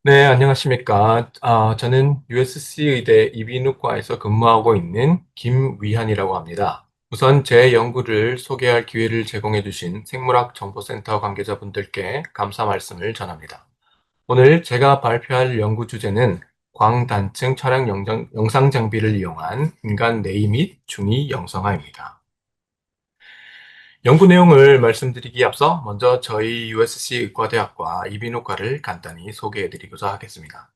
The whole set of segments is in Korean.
네, 안녕하십니까. 저는 USC 의대 이비인후과에서 근무하고 있는 김위한이라고 합니다. 우선 제 연구를 소개할 기회를 제공해 주신 생물학 정보센터 관계자분들께 감사 말씀을 전합니다. 오늘 제가 발표할 연구 주제는 광단층 촬영 영상 장비를 이용한 인간 뇌이 및 중이 영상화입니다. 연구 내용을 말씀드리기 앞서 먼저 저희 USC 의과대학과 이비인후과를 간단히 소개해 드리고자 하겠습니다.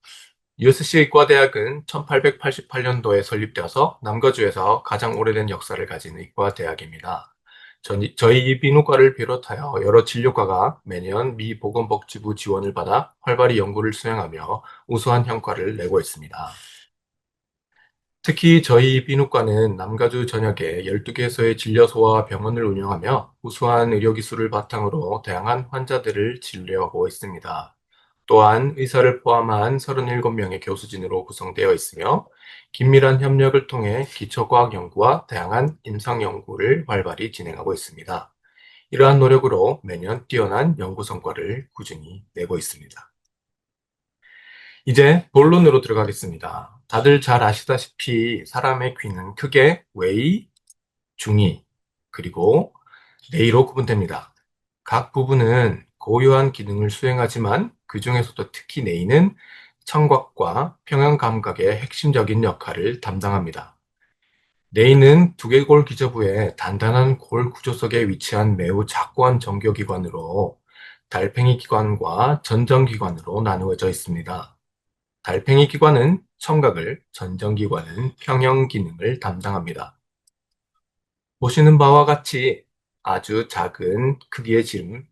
USC 의과대학은 1888년도에 설립되어서 남거주에서 가장 오래된 역사를 가진 의과대학입니다. 저희 이비인후과를 비롯하여 여러 진료과가 매년 미 보건복지부 지원을 받아 활발히 연구를 수행하며 우수한 성과를 내고 있습니다. 특히 저희 비누과는 남가주 전역에 12개소의 진료소와 병원을 운영하며 우수한 의료기술을 바탕으로 다양한 환자들을 진료하고 있습니다. 또한 의사를 포함한 37명의 교수진으로 구성되어 있으며 긴밀한 협력을 통해 기초과학 연구와 다양한 임상 연구를 활발히 진행하고 있습니다. 이러한 노력으로 매년 뛰어난 연구 성과를 꾸준히 내고 있습니다. 이제 본론으로 들어가겠습니다. 다들 잘 아시다시피 사람의 귀는 크게 외이, 중이, 그리고 뇌로 구분됩니다. 각 부분은 고유한 기능을 수행하지만 그 중에서도 특히 뇌는 청각과 평형 감각의 핵심적인 역할을 담당합니다. 뇌는 두개골 기저부의 단단한 골 구조 속에 위치한 매우 작고한 정교기관으로 달팽이 기관과 전정기관으로 나누어져 있습니다. 달팽이 기관은 청각을, 전정기관은 평형 기능을 담당합니다. 보시는 바와 같이 아주 작은 크기의 지름,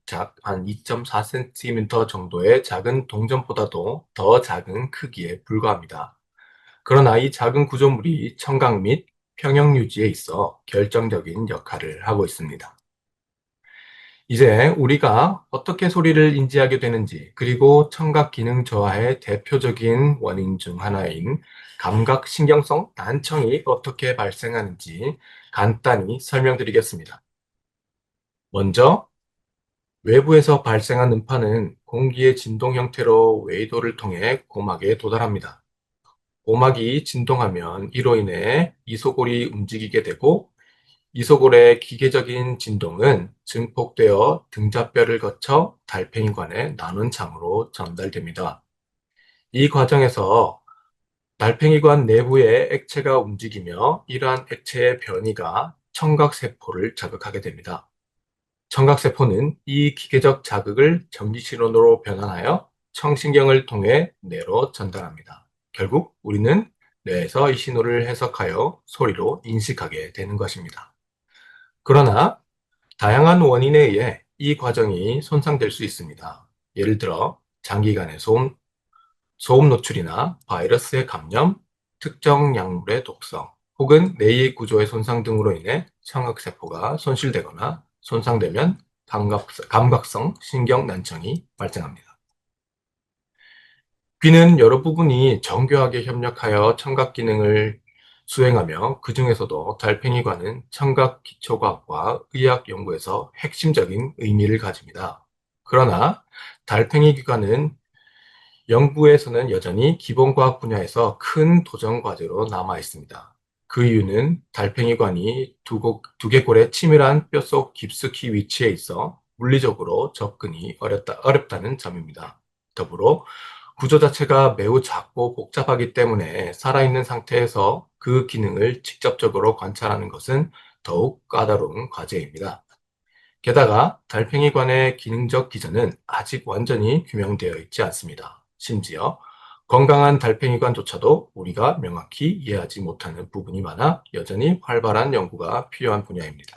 한 2.4cm 정도의 작은 동전보다도 더 작은 크기에 불과합니다. 그러나 이 작은 구조물이 청각 및 평형 유지에 있어 결정적인 역할을 하고 있습니다. 이제 우리가 어떻게 소리를 인지하게 되는지, 그리고 청각 기능 저하의 대표적인 원인 중 하나인 감각신경성 난청이 어떻게 발생하는지 간단히 설명드리겠습니다. 먼저 외부에서 발생한 음파는 공기의 진동 형태로 웨이도를 통해 고막에 도달합니다. 고막이 진동하면 이로 인해 이소골이 움직이게 되고, 이소골의 기계적인 진동은 증폭되어 등잔뼈를 거쳐 달팽이관의 나눈 창으로 전달됩니다. 이 과정에서 달팽이관 내부의 액체가 움직이며 이러한 액체의 변이가 청각세포를 자극하게 됩니다. 청각세포는 이 기계적 자극을 전기신호로 변환하여 청신경을 통해 뇌로 전달합니다. 결국 우리는 뇌에서 이 신호를 해석하여 소리로 인식하게 되는 것입니다. 그러나 다양한 원인에 의해 이 과정이 손상될 수 있습니다. 예를 들어 장기간의 소음 노출이나 바이러스의 감염, 특정 약물의 독성, 혹은 뇌의 구조의 손상 등으로 인해 청각세포가 손실되거나 손상되면 감각성 신경 난청이 발생합니다. 귀는 여러 부분이 정교하게 협력하여 청각 기능을 수행하며, 그 중에서도 달팽이관은 청각 기초과학과 의학 연구에서 핵심적인 의미를 가집니다. 그러나 달팽이 기관은 연구에서는 여전히 기본과학 분야에서 큰 도전 과제로 남아 있습니다. 그 이유는 달팽이관이 두개골의 치밀한 뼛속 깊숙이 위치해 있어 물리적으로 접근이 어렵다는 점입니다. 더불어 구조 자체가 매우 작고 복잡하기 때문에 살아있는 상태에서 그 기능을 직접적으로 관찰하는 것은 더욱 까다로운 과제입니다. 게다가 달팽이관의 기능적 기전은 아직 완전히 규명되어 있지 않습니다. 심지어 건강한 달팽이관조차도 우리가 명확히 이해하지 못하는 부분이 많아 여전히 활발한 연구가 필요한 분야입니다.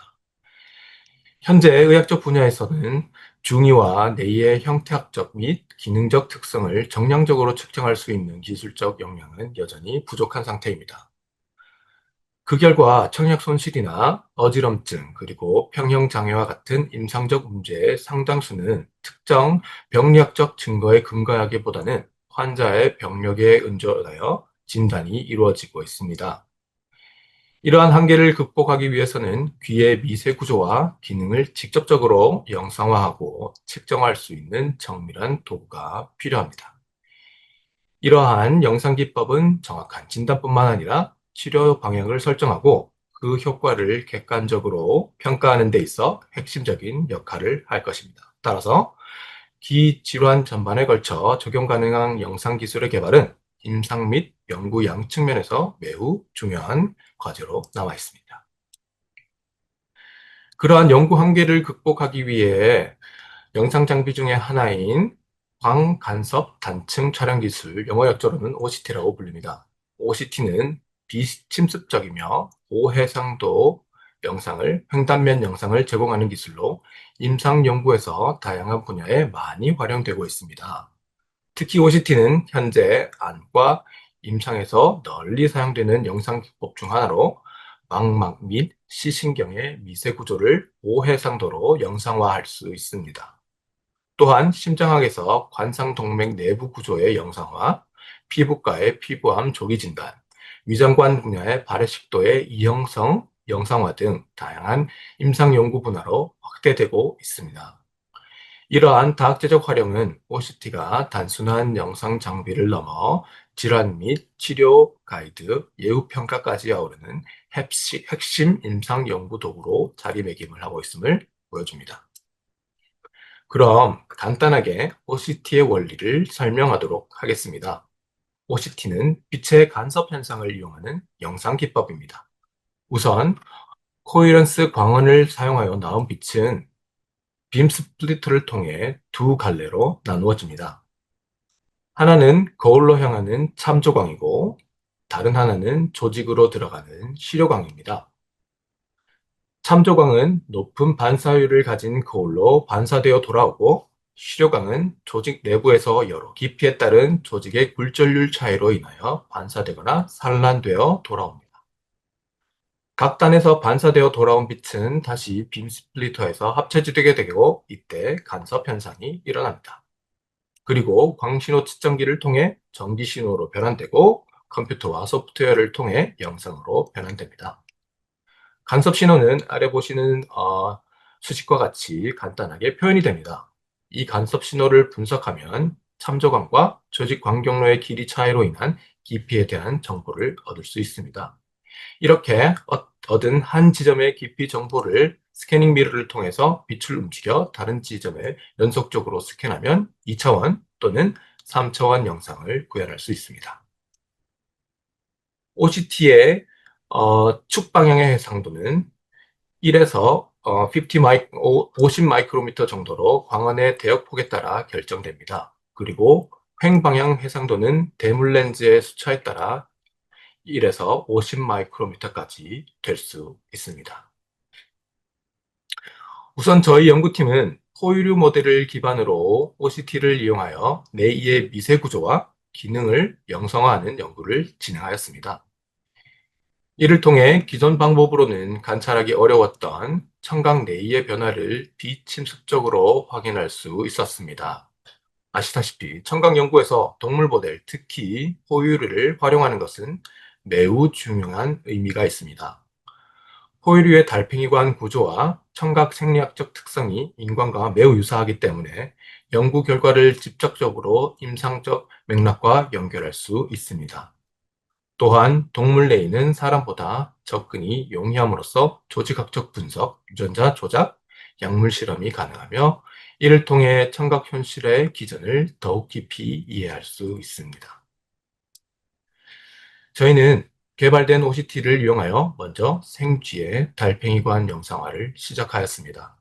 현재 의학적 분야에서는 중이와 뇌의 형태학적 및 기능적 특성을 정량적으로 측정할 수 있는 기술적 역량은 여전히 부족한 상태입니다. 그 결과 청력 손실이나 어지럼증, 그리고 평형장애와 같은 임상적 문제의 상당수는 특정 병리학적 증거에 근거하기보다는 환자의 병력에 의존하여 진단이 이루어지고 있습니다. 이러한 한계를 극복하기 위해서는 귀의 미세 구조와 기능을 직접적으로 영상화하고 측정할 수 있는 정밀한 도구가 필요합니다. 이러한 영상 기법은 정확한 진단뿐만 아니라 치료 방향을 설정하고 그 효과를 객관적으로 평가하는 데 있어 핵심적인 역할을 할 것입니다. 따라서 기질환 전반에 걸쳐 적용 가능한 영상 기술의 개발은 임상 및 연구 양 측면에서 매우 중요한 과제로 남아 있습니다. 그러한 연구 한계를 극복하기 위해 영상 장비 중에 하나인 광간섭 단층 촬영 기술, 영어 약자로는 OCT라고 불립니다. OCT는 비침습적이며 고해상도 영상을, 횡단면 영상을 제공하는 기술로 임상 연구에서 다양한 분야에 많이 활용되고 있습니다. 특히 OCT는 현재 안과 임상에서 널리 사용되는 영상 기법 중 하나로 망막 및 시신경의 미세 구조를 고해상도로 영상화할 수 있습니다. 또한 심장학에서 관상동맥 내부 구조의 영상화, 피부과의 피부암 조기 진단, 위장관 분야의 발해식도의 이형성 영상화 등 다양한 임상 연구 분야로 확대되고 있습니다. 이러한 다학제적 활용은 OCT가 단순한 영상 장비를 넘어 질환 및 치료 가이드, 예후 평가까지 아우르는 핵심 임상 연구 도구로 자리매김을 하고 있음을 보여줍니다. 그럼 간단하게 OCT의 원리를 설명하도록 하겠습니다. OCT는 빛의 간섭 현상을 이용하는 영상 기법입니다. 우선 코헤런스 광원을 사용하여 나온 빛은 빔 스플리터를 통해 두 갈래로 나누어집니다. 하나는 거울로 향하는 참조광이고 다른 하나는 조직으로 들어가는 시료광입니다. 참조광은 높은 반사율을 가진 거울로 반사되어 돌아오고 시료광은 조직 내부에서 여러 깊이에 따른 조직의 굴절률 차이로 인하여 반사되거나 산란되어 돌아옵니다. 각 단에서 반사되어 돌아온 빛은 다시 빔 스플리터에서 합체되게 되고 이때 간섭 현상이 일어납니다. 그리고 광신호 측정기를 통해 전기 신호로 변환되고 컴퓨터와 소프트웨어를 통해 영상으로 변환됩니다. 간섭 신호는 아래 보시는 수식과 같이 간단하게 표현이 됩니다. 이 간섭 신호를 분석하면 참조광과 조직 광경로의 길이 차이로 인한 깊이에 대한 정보를 얻을 수 있습니다. 이렇게 얻은 한 지점의 깊이 정보를 스캐닝 미러를 통해서 빛을 움직여 다른 지점에 연속적으로 스캔하면 2차원 또는 3차원 영상을 구현할 수 있습니다. OCT의 축 방향의 해상도는 1에서 50 마이크로미터 정도로 광원의 대역폭에 따라 결정됩니다. 그리고 횡방향 해상도는 대물 렌즈의 수차에 따라 1에서 50 마이크로미터까지 될 수 있습니다. 우선 저희 연구팀은 포유류 모델을 기반으로 OCT를 이용하여 뇌의 미세 구조와 기능을 영상화하는 연구를 진행하였습니다. 이를 통해 기존 방법으로는 관찰하기 어려웠던 청각 뇌의 변화를 비침습적으로 확인할 수 있었습니다. 아시다시피 청각 연구에서 동물 모델, 특히 포유류를 활용하는 것은 매우 중요한 의미가 있습니다. 포유류의 달팽이관 구조와 청각 생리학적 특성이 인간과 매우 유사하기 때문에 연구 결과를 직접적으로 임상적 맥락과 연결할 수 있습니다. 또한 동물 뇌는 사람보다 접근이 용이함으로써 조직학적 분석, 유전자 조작, 약물 실험이 가능하며 이를 통해 청각 현실의 기전을 더욱 깊이 이해할 수 있습니다. 저희는 개발된 OCT를 이용하여 먼저 생쥐의 달팽이관 영상화를 시작하였습니다.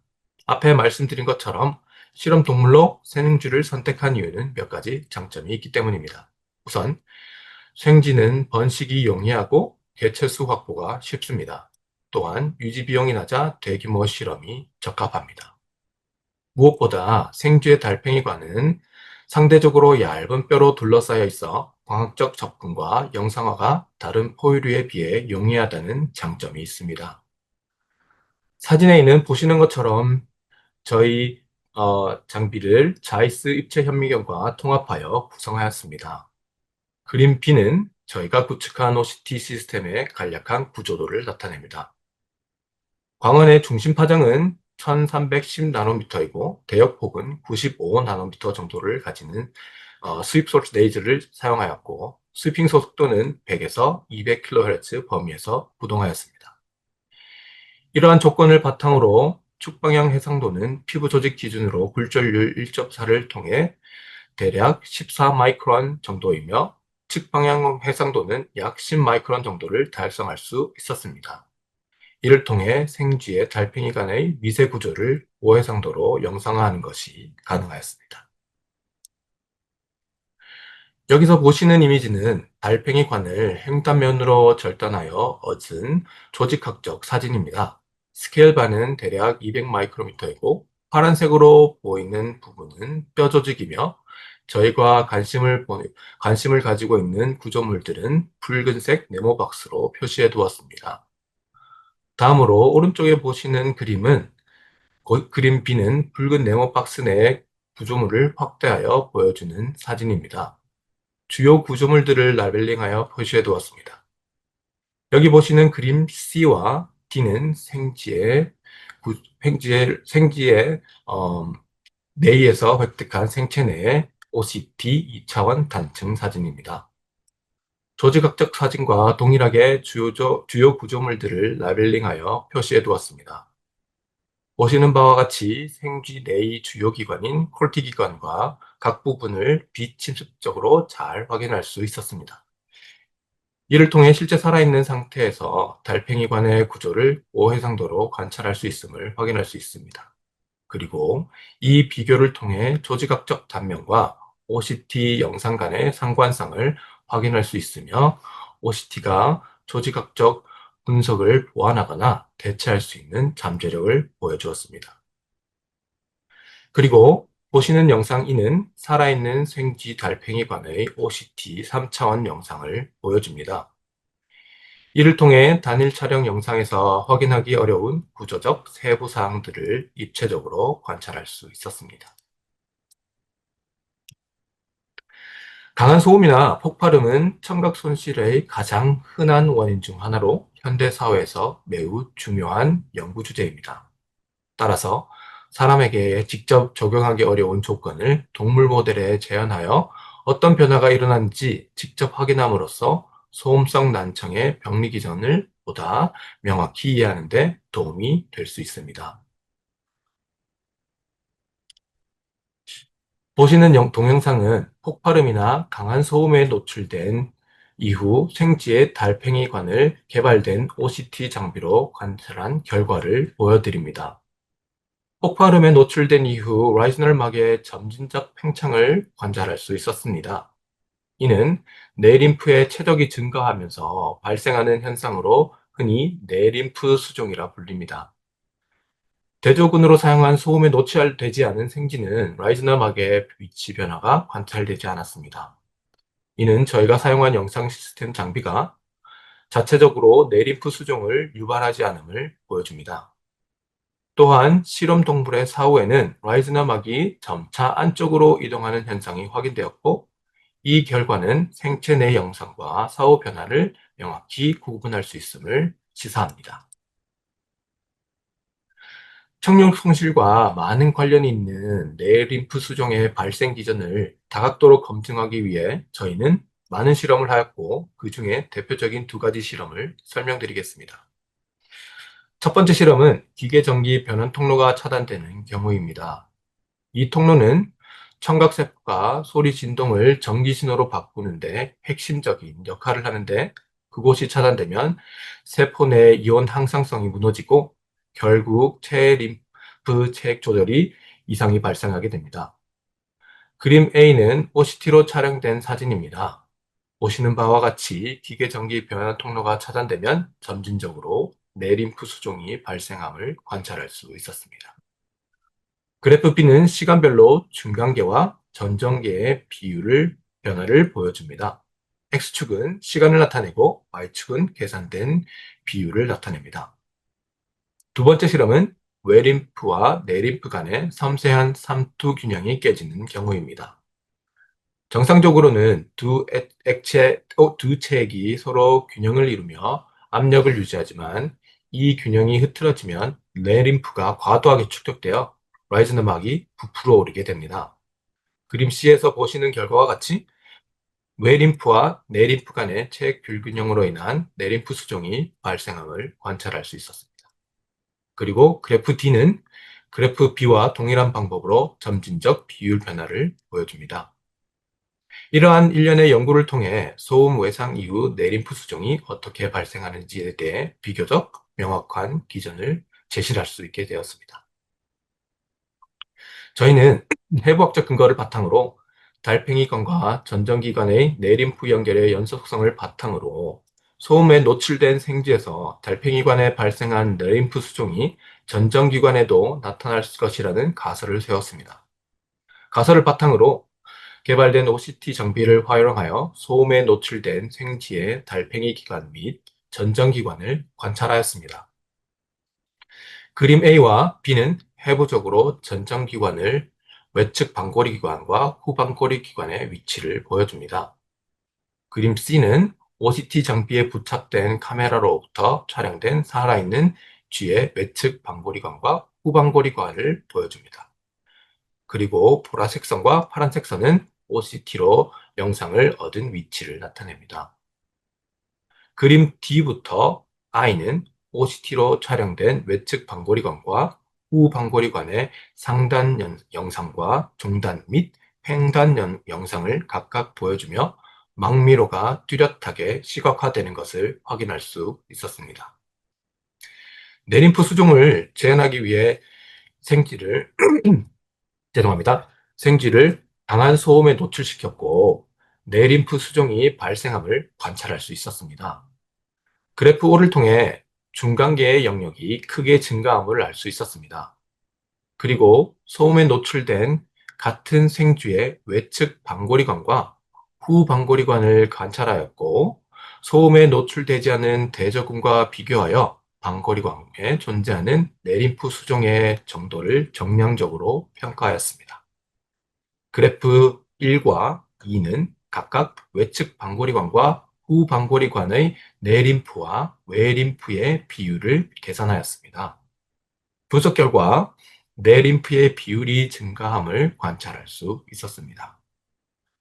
앞에 말씀드린 것처럼 실험 동물로 생쥐를 선택한 이유는 몇 가지 장점이 있기 때문입니다. 우선 생쥐는 번식이 용이하고 개체수 확보가 쉽습니다. 또한 유지 비용이 낮아 대규모 실험이 적합합니다. 무엇보다 생쥐의 달팽이관은 상대적으로 얇은 뼈로 둘러싸여 있어 광학적 접근과 영상화가 다른 포유류에 비해 용이하다는 장점이 있습니다. 사진에 있는 보시는 것처럼 저희 장비를 자이스 입체 현미경과 통합하여 구성하였습니다. 그림 B는 저희가 구축한 OCT 시스템의 간략한 구조도를 나타냅니다. 광원의 중심 파장은 1310나노미터이고 대역폭은 95나노미터 정도를 가지는 스윕 소스 레이저를 사용하였고 스위핑 속도는 100에서 200kHz 범위에서 부동하였습니다. 이러한 조건을 바탕으로 축방향 해상도는 피부 조직 기준으로 굴절률 1.4를 통해 대략 14 마이크론 정도이며 측방향 해상도는 약 10 마이크론 정도를 달성할 수 있었습니다. 이를 통해 생쥐의 달팽이 간의 미세 구조를 고해상도로 영상화하는 것이 가능하였습니다. 여기서 보시는 이미지는 달팽이관을 횡단면으로 절단하여 얻은 조직학적 사진입니다. 스케일반은 대략 200 마이크로미터이고 파란색으로 보이는 부분은 뼈 조직이며 저희가 관심을 가지고 있는 구조물들은 붉은색 네모박스로 표시해 두었습니다. 다음으로 오른쪽에 보시는 그림은 그림 B는 붉은 네모박스 내의 구조물을 확대하여 보여주는 사진입니다. 주요 구조물들을 라벨링하여 표시해 두었습니다. 여기 보시는 그림 C와 D는 생지의 내에서 획득한 생체 내의 OCT 2차원 단층 사진입니다. 조직학적 사진과 동일하게 주요 구조물들을 라벨링하여 표시해 두었습니다. 보시는 바와 같이 생쥐 내의 주요 기관인 콜티 기관과 각 부분을 비침습적으로 잘 확인할 수 있었습니다. 이를 통해 실제 살아있는 상태에서 달팽이관의 구조를 고해상도로 관찰할 수 있음을 확인할 수 있습니다. 그리고 이 비교를 통해 조직학적 단면과 OCT 영상 간의 상관성을 확인할 수 있으며 OCT가 조직학적 분석을 보완하거나 대체할 수 있는 잠재력을 보여주었습니다. 그리고 보시는 영상 2는 살아있는 생쥐 달팽이관의 OCT 3차원 영상을 보여줍니다. 이를 통해 단일 촬영 영상에서 확인하기 어려운 구조적 세부 사항들을 입체적으로 관찰할 수 있었습니다. 강한 소음이나 폭발음은 청각 손실의 가장 흔한 원인 중 하나로 현대 사회에서 매우 중요한 연구 주제입니다. 따라서 사람에게 직접 적용하기 어려운 조건을 동물 모델에 재현하여 어떤 변화가 일어나는지 직접 확인함으로써 소음성 난청의 병리 기전을 보다 명확히 이해하는 데 도움이 될 수 있습니다. 보시는 동영상은 폭발음이나 강한 소음에 노출된 이후 생쥐의 달팽이관을 개발된 OCT 장비로 관찰한 결과를 보여드립니다. 폭발음에 노출된 이후 라이즈널 막의 점진적 팽창을 관찰할 수 있었습니다. 이는 뇌림프의 체적이 증가하면서 발생하는 현상으로 흔히 뇌림프 수종이라 불립니다. 대조군으로 사용한 소음에 노출되지 않은 생쥐는 라이즈널 막의 위치 변화가 관찰되지 않았습니다. 이는 저희가 사용한 영상 시스템 장비가 자체적으로 뇌림프 수종을 유발하지 않음을 보여줍니다. 또한 실험 동물의 사후에는 라이즈너 막이 점차 안쪽으로 이동하는 현상이 확인되었고, 이 결과는 생체 내 영상과 사후 변화를 명확히 구분할 수 있음을 시사합니다. 청력 손실과 많은 관련이 있는 뇌림프 수종의 발생 기전을 다각도로 검증하기 위해 저희는 많은 실험을 하였고, 그 중에 대표적인 두 가지 실험을 설명드리겠습니다. 첫 번째 실험은 기계전기 변환 통로가 차단되는 경우입니다. 이 통로는 청각세포가 소리 진동을 전기 신호로 바꾸는데 핵심적인 역할을 하는데, 그곳이 차단되면 세포 내 이온 항상성이 무너지고 결국 체림프 체액 조절이 이상이 발생하게 됩니다. 그림 A는 OCT로 촬영된 사진입니다. 보시는 바와 같이 기계전기 변환 통로가 차단되면 점진적으로 내림프 수종이 발생함을 관찰할 수 있었습니다. 그래프 B는 시간별로 중간계와 전정계의 변화를 보여줍니다. X축은 시간을 나타내고 Y축은 계산된 비율을 나타냅니다. 두 번째 실험은 외림프와 내림프 간의 섬세한 삼투 균형이 깨지는 경우입니다. 정상적으로는 두 체액이 서로 균형을 이루며 압력을 유지하지만 이 균형이 흐트러지면 뇌림프가 과도하게 축적되어 라이즈너막이 부풀어 오르게 됩니다. 그림 C에서 보시는 결과와 같이 외림프와 내림프 간의 체액 불균형으로 인한 내림프 수종이 발생함을 관찰할 수 있었습니다. 그리고 그래프 D는 그래프 B와 동일한 방법으로 점진적 비율 변화를 보여줍니다. 이러한 일련의 연구를 통해 소음 외상 이후 내림프 수종이 어떻게 발생하는지에 대해 비교적 명확한 기전을 제시할 수 있게 되었습니다. 저희는 해부학적 근거를 바탕으로 달팽이관과 전정기관의 내림프 연결의 연속성을 바탕으로 소음에 노출된 생쥐에서 달팽이관에 발생한 내림프 수종이 전정기관에도 나타날 것이라는 가설을 세웠습니다. 가설을 바탕으로 개발된 OCT 장비를 활용하여 소음에 노출된 생쥐의 달팽이 기관 및 전정기관을 관찰하였습니다. 그림 A와 B는 해부적으로 전정기관을 외측 방고리 기관과 후방고리 기관의 위치를 보여줍니다. 그림 C는 OCT 장비에 부착된 카메라로부터 촬영된 살아있는 쥐의 외측 방고리관과 후방고리관을 보여줍니다. 그리고 보라색 선과 파란색 선은 OCT로 영상을 얻은 위치를 나타냅니다. 그림 D부터 I는 OCT로 촬영된 외측 방고리관과 후 방고리관의 상단 영상과 중단 및 횡단 영상을 각각 보여주며 망미로가 뚜렷하게 시각화되는 것을 확인할 수 있었습니다. 내림프 수종을 제한하기 위해 생쥐를 죄송합니다. 생쥐를 강한 소음에 노출시켰고 내림프 수종이 발생함을 관찰할 수 있었습니다. 그래프 O를 통해 중간계의 영역이 크게 증가함을 알 수 있었습니다. 그리고 소음에 노출된 같은 생쥐의 외측 방고리관과 후 방고리관을 관찰하였고 소음에 노출되지 않은 대저군과 비교하여 방고리관에 존재하는 내림프 수종의 정도를 정량적으로 평가하였습니다. 그래프 1과 2는 각각 외측 방고리관과 후 방고리관의 내림프와 외림프의 비율을 계산하였습니다. 분석 결과 내림프의 비율이 증가함을 관찰할 수 있었습니다.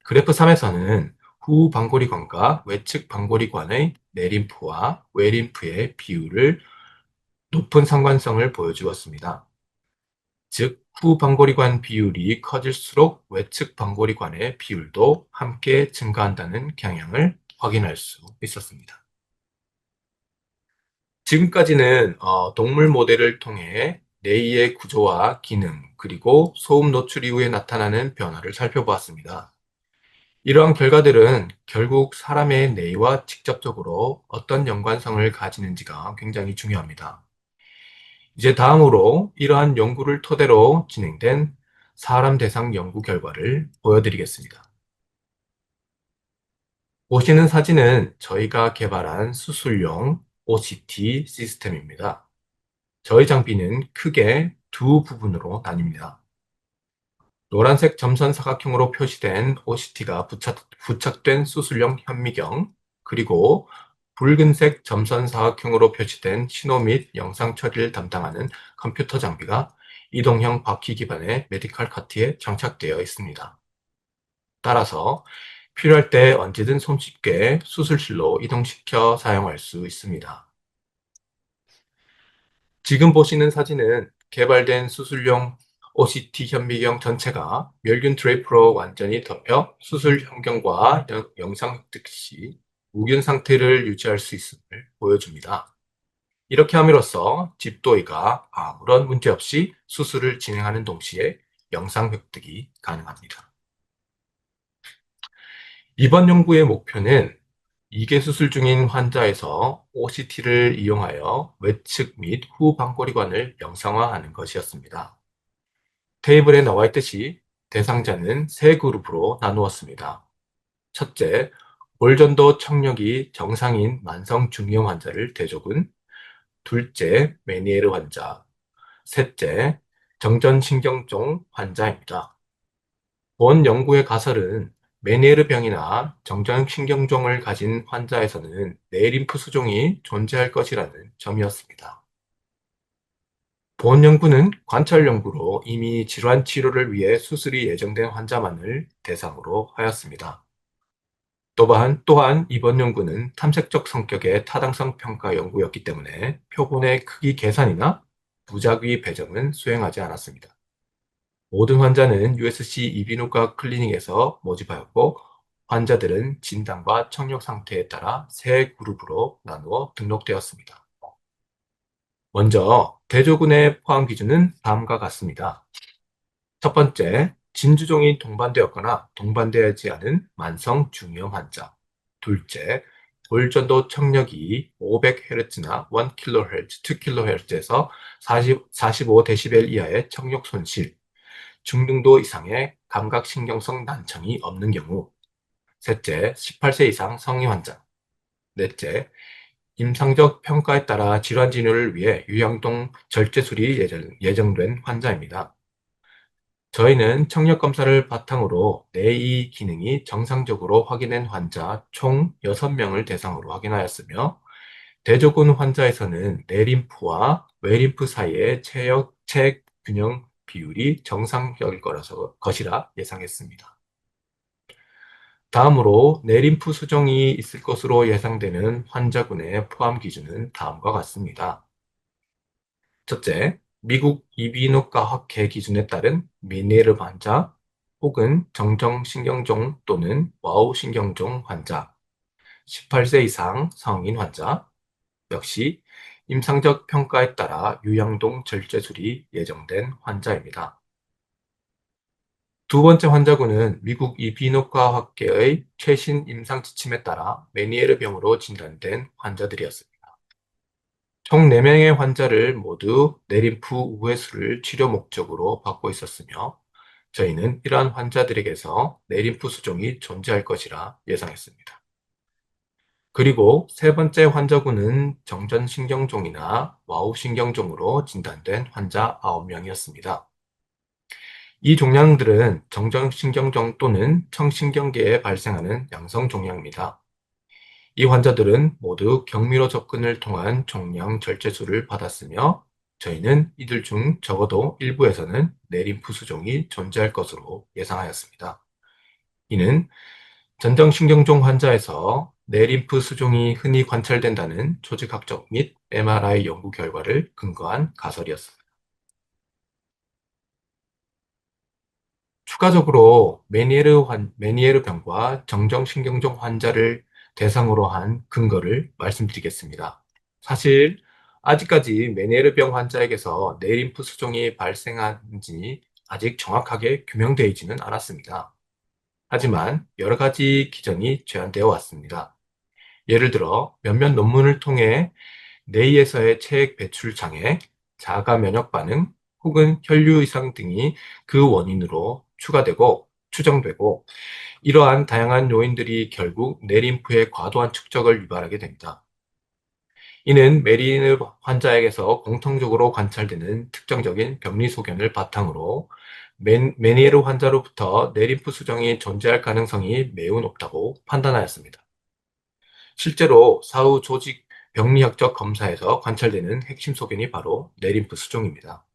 그래프 3에서는 후 방고리관과 외측 방고리관의 내림프와 외림프의 비율을 높은 상관성을 보여주었습니다. 즉, 후 방고리관 비율이 커질수록 외측 방고리관의 비율도 함께 증가한다는 경향을 확인할 수 있었습니다. 지금까지는 동물 모델을 통해 뇌의 구조와 기능, 그리고 소음 노출 이후에 나타나는 변화를 살펴보았습니다. 이러한 결과들은 결국 사람의 뇌와 직접적으로 어떤 연관성을 가지는지가 굉장히 중요합니다. 이제 다음으로 이러한 연구를 토대로 진행된 사람 대상 연구 결과를 보여드리겠습니다. 보시는 사진은 저희가 개발한 수술용 OCT 시스템입니다. 저희 장비는 크게 두 부분으로 나뉩니다. 노란색 점선 사각형으로 표시된 OCT가 부착된 수술용 현미경, 그리고 붉은색 점선 사각형으로 표시된 신호 및 영상 처리를 담당하는 컴퓨터 장비가 이동형 바퀴 기반의 메디컬 카트에 장착되어 있습니다. 따라서 필요할 때 언제든 손쉽게 수술실로 이동시켜 사용할 수 있습니다. 지금 보시는 사진은 개발된 수술용 OCT 현미경 전체가 멸균 드레이프로 완전히 덮여 수술 현경과 영상 획득 시 무균 상태를 유지할 수 있음을 보여줍니다. 이렇게 함으로써 집도의가 아무런 문제 없이 수술을 진행하는 동시에 영상 획득이 가능합니다. 이번 연구의 목표는 2개 수술 중인 환자에서 OCT를 이용하여 외측 및 후 방고리관을 영상화하는 것이었습니다. 테이블에 나와 있듯이 대상자는 세 그룹으로 나누었습니다. 첫째, 골전도 청력이 정상인 만성 중이염 환자를 대조군. 둘째, 메니에르 환자. 셋째, 정전신경종 환자입니다. 본 연구의 가설은 메니에르 병이나 정전신경종을 가진 환자에서는 뇌림프 수종이 존재할 것이라는 점이었습니다. 본 연구는 관찰 연구로 이미 질환 치료를 위해 수술이 예정된 환자만을 대상으로 하였습니다. 또한 이번 연구는 탐색적 성격의 타당성 평가 연구였기 때문에 표본의 크기 계산이나 부작위 배정은 수행하지 않았습니다. 모든 환자는 USC 이비인후과 클리닉에서 모집하였고, 환자들은 진단과 청력 상태에 따라 세 그룹으로 나누어 등록되었습니다. 먼저 대조군의 포함 기준은 다음과 같습니다. 첫 번째, 진주종이 동반되었거나 동반되지 않은 만성 중이염 환자. 둘째, 골전도 청력이 500Hz나 1kHz, 2kHz에서 45dB 이하의 청력 손실, 중등도 이상의 감각신경성 난청이 없는 경우. 셋째, 18세 이상 성인 환자. 넷째, 임상적 평가에 따라 질환 진료를 위해 유형동 절제술이 예정된 환자입니다. 저희는 청력 검사를 바탕으로 뇌의 기능이 정상적으로 확인된 환자 총 6명을 대상으로 확인하였으며, 대조군 환자에서는 내림프와 외림프 사이의 체액 균형 비율이 정상적일 것이라 예상했습니다. 다음으로 내림프 수정이 있을 것으로 예상되는 환자군의 포함 기준은 다음과 같습니다. 첫째, 미국 이비인후과 학회 기준에 따른 메니에르 환자 혹은 정정신경종 또는 와우신경종 환자, 18세 이상 성인 환자, 역시 임상적 평가에 따라 유양동 절제술이 예정된 환자입니다. 두 번째 환자군은 미국 이비인후과 학회의 최신 임상 지침에 따라 메니에르 병으로 진단된 환자들이었습니다. 총 4명의 환자를 모두 내림프 우회수를 치료 목적으로 받고 있었으며, 저희는 이러한 환자들에게서 내림프 수종이 존재할 것이라 예상했습니다. 그리고 세 번째 환자군은 정전신경종이나 와우신경종으로 진단된 환자 9명이었습니다. 이 종양들은 정전신경종 또는 청신경계에 발생하는 양성 종양입니다. 이 환자들은 모두 경미로 접근을 통한 종양 절제술을 받았으며, 저희는 이들 중 적어도 일부에서는 내림프 수종이 존재할 것으로 예상하였습니다. 이는 전정신경종 환자에서 내림프 수종이 흔히 관찰된다는 조직학적 및 MRI 연구 결과를 근거한 가설이었습니다. 추가적으로 메니에르 병과 정정신경종 환자를 대상으로 한 근거를 말씀드리겠습니다. 사실 아직까지 메니에르 병 환자에게서 뇌림프 수종이 발생한지 아직 정확하게 규명되어 있지는 않았습니다. 하지만 여러 가지 기전이 제안되어 왔습니다. 예를 들어 몇몇 논문을 통해 뇌에서의 체액 배출 장애, 자가 면역 반응 혹은 혈류 이상 등이 그 원인으로 추정되고, 이러한 다양한 요인들이 결국 뇌림프의 과도한 축적을 유발하게 됩니다. 이는 메리느 환자에게서 공통적으로 관찰되는 특정적인 병리 소견을 바탕으로 메니에르 환자로부터 뇌림프 수정이 존재할 가능성이 매우 높다고 판단하였습니다. 실제로 사후 조직 병리학적 검사에서 관찰되는 핵심 소견이 바로 뇌림프 수정입니다.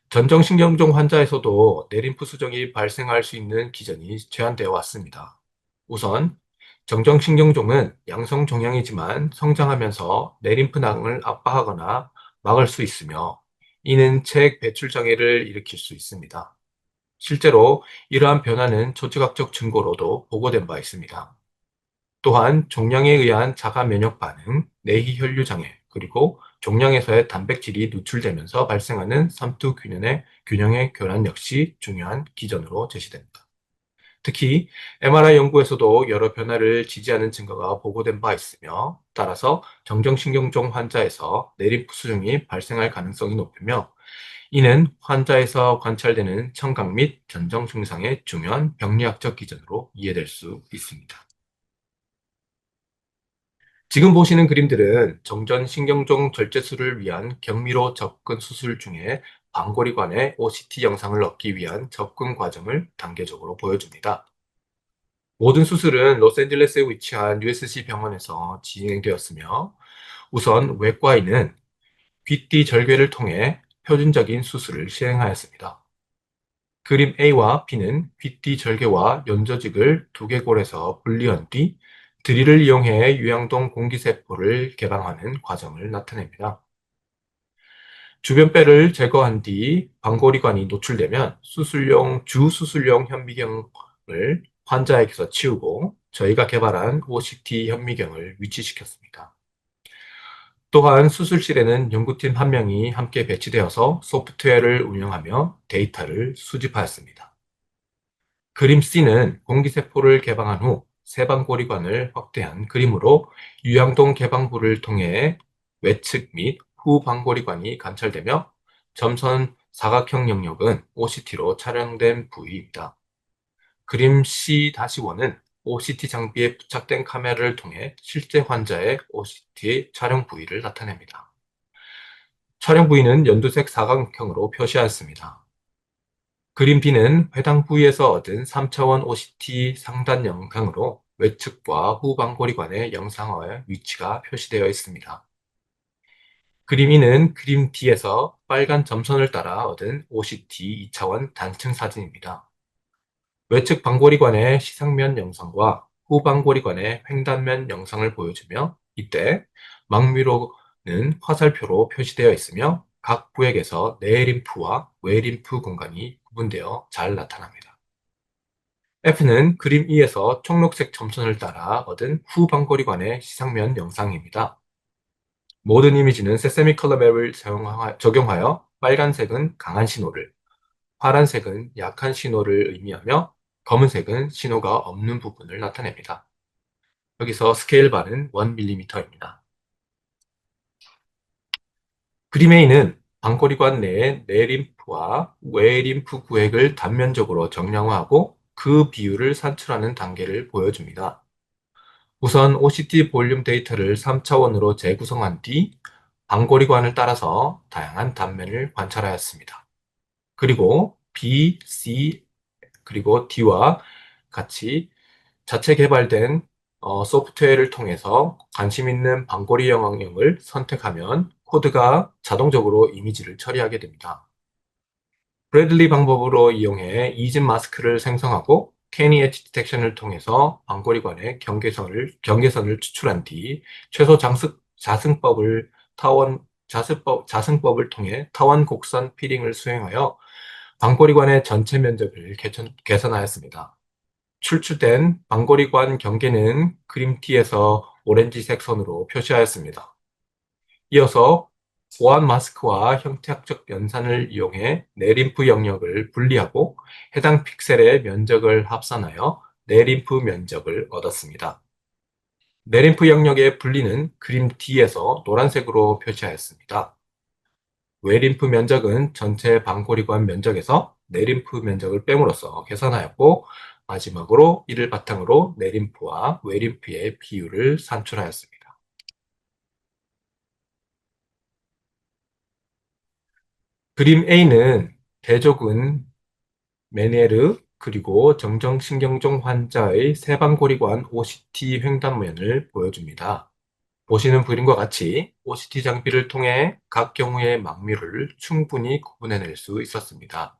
전정신경종 환자에서도 뇌림프 수정이 발생할 수 있는 기전이 제한되어 왔습니다. 우선 정정신경종은 양성 종양이지만 성장하면서 뇌림프낭을 압박하거나 막을 수 있으며, 이는 체액 배출 장애를 일으킬 수 있습니다. 실제로 이러한 변화는 조직학적 증거로도 보고된 바 있습니다. 또한 종양에 의한 자가 면역 반응, 내희 혈류 장애, 그리고 종양에서의 단백질이 누출되면서 발생하는 삼투 균형의 교란 역시 중요한 기전으로 제시됩니다. 특히 MRI 연구에서도 여러 변화를 지지하는 증거가 보고된 바 있으며, 따라서 정정신경종 환자에서 내림프 수정이 발생할 가능성이 높으며, 이는 환자에서 관찰되는 청각 및 전정 증상의 중요한 병리학적 기전으로 이해될 수 있습니다. 지금 보시는 그림들은 정전신경종 절제술을 위한 경미로 접근 수술 중에 방골이관의 OCT 영상을 얻기 위한 접근 과정을 단계적으로 보여줍니다. 모든 수술은 로스앤젤레스에 위치한 USC 병원에서 진행되었으며, 우선 외과의는 귀띠 절개를 통해 표준적인 수술을 시행하였습니다. 그림 A와 B는 귀띠 절개와 연조직을 두개골에서 분리한 뒤 드릴을 이용해 유양동 공기세포를 개방하는 과정을 나타냅니다. 주변 뼈를 제거한 뒤 방골이관이 노출되면 주수술용 현미경을 환자에게서 치우고 저희가 개발한 OCT 현미경을 위치시켰습니다. 또한 수술실에는 연구팀 한 명이 함께 배치되어서 소프트웨어를 운영하며 데이터를 수집하였습니다. 그림 C는 공기세포를 개방한 후 세방골이관을 확대한 그림으로 유양동 개방부를 통해 외측 및 후방골이관이 관찰되며 점선 사각형 영역은 OCT로 촬영된 부위입니다. 그림 C-1은 OCT 장비에 부착된 카메라를 통해 실제 환자의 OCT 촬영 부위를 나타냅니다. 촬영 부위는 연두색 사각형으로 표시하였습니다. 그림 B는 해당 부위에서 얻은 3차원 OCT 상단 영상으로 외측과 후방골이관의 영상의 위치가 표시되어 있습니다. 그림 E는 그림 D에서 빨간 점선을 따라 얻은 OCT 2차원 단층 사진입니다. 외측 방골이관의 시상면 영상과 후방골이관의 횡단면 영상을 보여주며 이때 망미로는 화살표로 표시되어 있으며 각 부액에서 내림프와 외림프 공간이 구분되어 잘 나타납니다. F는 그림 E에서 청록색 점선을 따라 얻은 후방골이관의 시상면 영상입니다. 모든 이미지는 세세미 컬러 맵을 적용하여 빨간색은 강한 신호를, 파란색은 약한 신호를 의미하며 검은색은 신호가 없는 부분을 나타냅니다. 여기서 스케일 바는 1mm입니다. 그림 A는 방골이관 내의 내림프와 외림프 구획을 단면적으로 정량화하고 그 비율을 산출하는 단계를 보여줍니다. 우선 OCT 볼륨 데이터를 3차원으로 재구성한 뒤 방골이관을 따라서 다양한 단면을 관찰하였습니다. 그리고 B, C, 그리고 D와 같이 자체 개발된 소프트웨어를 통해서 관심 있는 방골이 영향을 선택하면 코드가 자동적으로 이미지를 처리하게 됩니다. 브래들리 방법으로 이용해 이진 마스크를 생성하고 캐니 엣지 디텍션을 통해서 방골이관의 경계선을 추출한 뒤 최소 자승법을 통해 타원 곡선 피링을 수행하여 방골이관의 전체 면적을 개선하였습니다. 출처된 방골이관 경계는 그림 T에서 오렌지색 선으로 표시하였습니다. 이어서 보안 마스크와 형태학적 연산을 이용해 내림프 영역을 분리하고 해당 픽셀의 면적을 합산하여 내림프 면적을 얻었습니다. 내림프 영역의 분리는 그림 D에서 노란색으로 표시하였습니다. 외림프 면적은 전체 방골이관 면적에서 내림프 면적을 뺨으로써 계산하였고 마지막으로 이를 바탕으로 내림프와 외림프의 비율을 산출하였습니다. 그림 A는 대조군 메네르 그리고 정정신경종 환자의 세방골이관 OCT 횡단면을 보여줍니다. 보시는 그림과 같이 OCT 장비를 통해 각 경우의 망미를 충분히 구분해낼 수 있었습니다.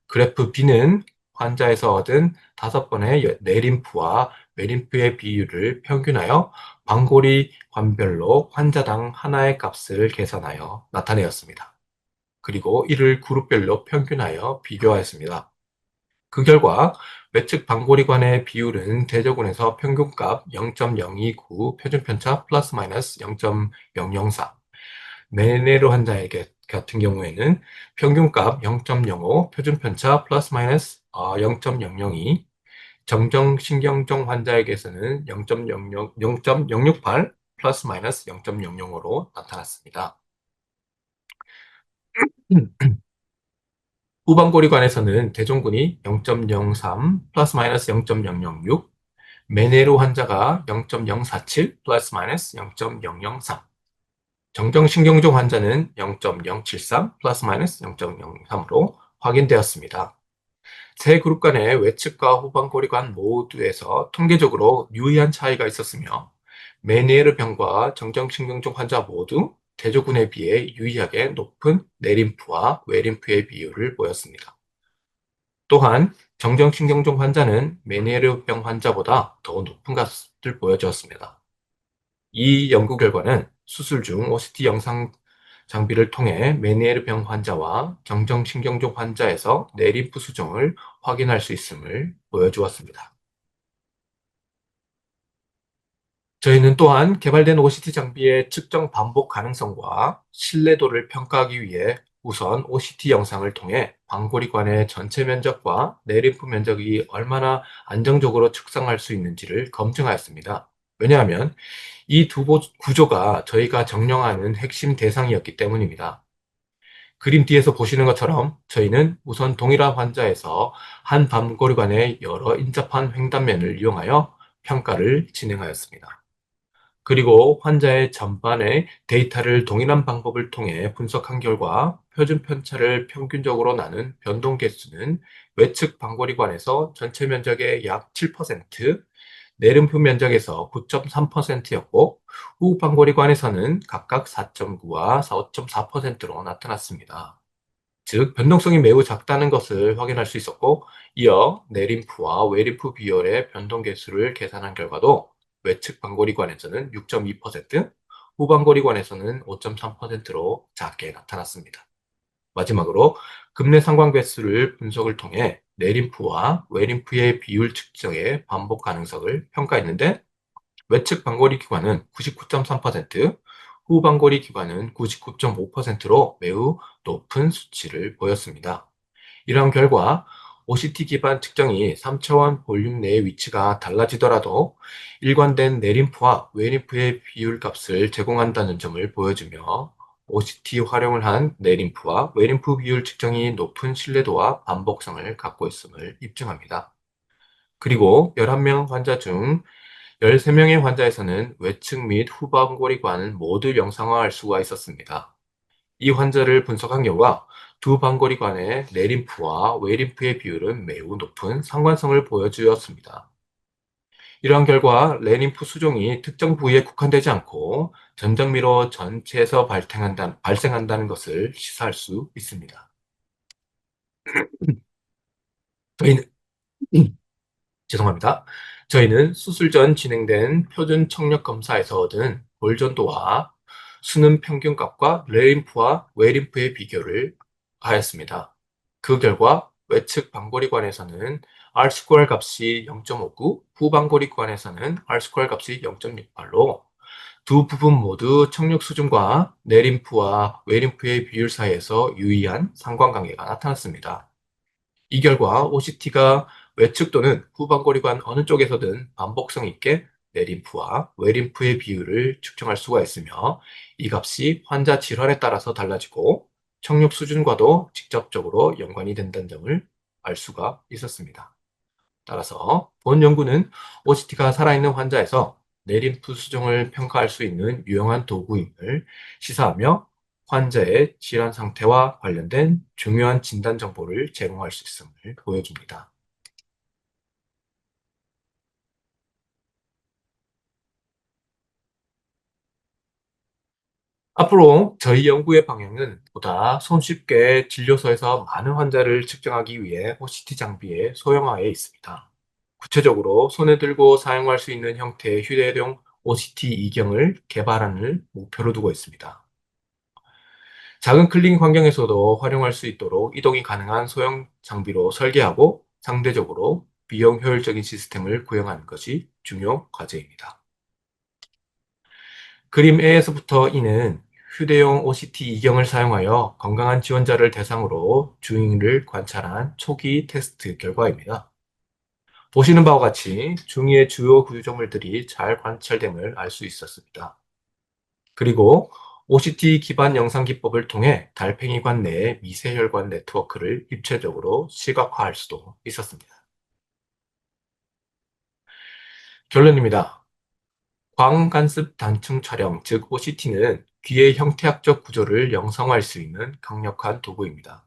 그래프 B는 환자에서 얻은 5번의 내림프와 외림프의 비율을 평균하여 방골이 관별로 환자당 하나의 값을 계산하여 나타내었습니다. 그리고 이를 그룹별로 평균하여 비교하였습니다. 그 결과 외측 방골이관의 비율은 대조군에서 평균값 0.029, 표준편차 플러스 마이너스 0.004, 메네르 환자에게 같은 경우에는 평균값 0.05, 표준편차 플러스 마이너스 0.002, 정정신경종 환자에게서는 0.068 플러스 마이너스 0.00으로 나타났습니다. 후방골이관에서는 대종군이 0.03 플러스 마이너스 0.006, 메네르 환자가 0.047 플러스 마이너스 0.003, 정정신경종 환자는 0.073 플러스 마이너스 0.03으로 확인되었습니다. 세 그룹 간의 외측과 후방골이관 모두에서 통계적으로 유의한 차이가 있었으며 메니에르 병과 정정신경종 환자 모두 대조군에 비해 유의하게 높은 내림프와 외림프의 비율을 보였습니다. 또한 정정신경종 환자는 메니에르병 환자보다 더 높은 값을 보여주었습니다. 이 연구 결과는 수술 중 OCT 영상 장비를 통해 메니에르병 환자와 정정신경종 환자에서 내림프 수정을 확인할 수 있음을 보여주었습니다. 저희는 또한 개발된 OCT 장비의 측정 반복 가능성과 신뢰도를 평가하기 위해 우선 OCT 영상을 통해 방골이관의 전체 면적과 내림프 면적이 얼마나 안정적으로 측정할 수 있는지를 검증하였습니다. 왜냐하면 이 두 구조가 저희가 정령하는 핵심 대상이었기 때문입니다. 그림 뒤에서 보시는 것처럼 저희는 우선 동일한 환자에서 한 방골이관의 여러 인접한 횡단면을 이용하여 평가를 진행하였습니다. 그리고 환자의 전반의 데이터를 동일한 방법을 통해 분석한 결과 표준 편차를 평균적으로 나눈 변동 개수는 외측 방골이관에서 전체 면적의 약 7%, 내림프 면적에서 9.3%였고 후 방골이관에서는 각각 4.9와 4.4%로 나타났습니다. 즉 변동성이 매우 작다는 것을 확인할 수 있었고, 이어 내림프와 외림프 비율의 변동 개수를 계산한 결과도 외측 방골이관에서는 6.2%, 후방골이관에서는 5.3%로 작게 나타났습니다. 마지막으로 급내 상관 배수를 분석을 통해 내림프와 외림프의 비율 측정의 반복 가능성을 평가했는데, 외측 방골이 기관은 99.3%, 후 방골이 기관은 99.5%로 매우 높은 수치를 보였습니다. 이러한 결과 OCT 기반 측정이 3차원 볼륨 내의 위치가 달라지더라도 일관된 내림프와 외림프의 비율 값을 제공한다는 점을 보여주며, OCT 활용을 한 내림프와 외림프 비율 측정이 높은 신뢰도와 반복성을 갖고 있음을 입증합니다. 그리고 11명 환자 중 13명의 환자에서는 외측 및 후방골이관을 모두 영상화할 수가 있었습니다. 이 환자를 분석한 결과 두 방골이관의 내림프와 외림프의 비율은 매우 높은 상관성을 보여주었습니다. 이러한 결과 내림프 수종이 특정 부위에 국한되지 않고 전정미로 전체에서 발생한다는 것을 시사할 수 있습니다. 저희는 죄송합니다. 저희는 수술 전 진행된 표준 청력 검사에서 얻은 볼전도와 수능 평균값과 레림프와 외림프의 비교를 하였습니다. 그 결과 외측 방골이관에서는 R 스퀘어 값이 0.59, 후방골이관에서는 R 스퀘어 값이 0.68로 두 부분 모두 청력 수준과 내림프와 외림프의 비율 사이에서 유의한 상관관계가 나타났습니다. 이 결과 OCT가 외측 또는 후방골이관 어느 쪽에서든 반복성 있게 내림프와 외림프의 비율을 측정할 수가 있으며, 이 값이 환자 질환에 따라서 달라지고 청력 수준과도 직접적으로 연관이 된다는 점을 알 수가 있었습니다. 따라서 본 연구는 OCT가 살아있는 환자에서 내림프 수정을 평가할 수 있는 유용한 도구임을 시사하며, 환자의 질환 상태와 관련된 중요한 진단 정보를 제공할 수 있음을 보여줍니다. 앞으로 저희 연구의 방향은 보다 손쉽게 진료소에서 많은 환자를 측정하기 위해 OCT 장비의 소형화에 있습니다. 구체적으로 손에 들고 사용할 수 있는 형태의 휴대용 OCT 이경을 개발하는 목표로 두고 있습니다. 작은 클리닉 환경에서도 활용할 수 있도록 이동이 가능한 소형 장비로 설계하고 상대적으로 비용 효율적인 시스템을 구현하는 것이 중요 과제입니다. 그림 A에서부터 E는 휴대용 OCT 이경을 사용하여 건강한 지원자를 대상으로 중이를 관찰한 초기 테스트 결과입니다. 보시는 바와 같이 중이의 주요 구조물들이 잘 관찰됨을 알 수 있었습니다. 그리고 OCT 기반 영상 기법을 통해 달팽이관 내의 미세혈관 네트워크를 입체적으로 시각화할 수도 있었습니다. 결론입니다. 광간습 단층 촬영, 즉 OCT는 귀의 형태학적 구조를 영상화할 수 있는 강력한 도구입니다.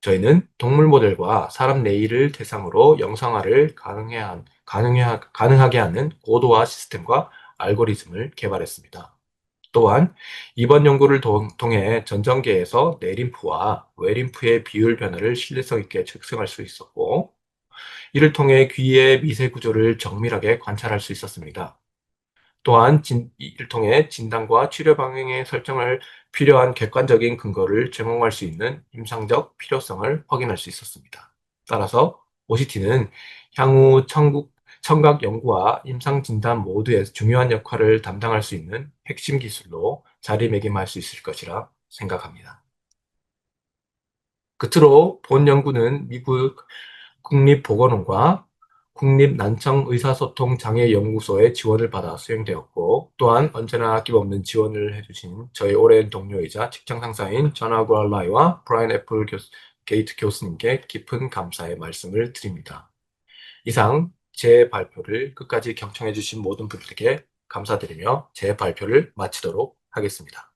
저희는 동물 모델과 사람 뇌를 대상으로 영상화를 가능하게 하는 고도화 시스템과 알고리즘을 개발했습니다. 또한 이번 연구를 통해 전정기에서 내림프와 외림프의 비율 변화를 신뢰성 있게 측정할 수 있었고, 이를 통해 귀의 미세 구조를 정밀하게 관찰할 수 있었습니다. 또한 이를 통해 진단과 치료 방향의 설정을 필요한 객관적인 근거를 제공할 수 있는 임상적 필요성을 확인할 수 있었습니다. 따라서 OCT는 향후 청각 연구와 임상 진단 모두에서 중요한 역할을 담당할 수 있는 핵심 기술로 자리매김할 수 있을 것이라 생각합니다. 끝으로 본 연구는 미국 국립보건원과 국립난청의사소통장애연구소의 지원을 받아 수행되었고, 또한 언제나 아낌없는 지원을 해주신 저희 오랜 동료이자 직장 상사인 존 아구알라이와 브라이언 애플 게이트 교수님께 깊은 감사의 말씀을 드립니다. 이상 제 발표를 끝까지 경청해주신 모든 분들께 감사드리며 제 발표를 마치도록 하겠습니다.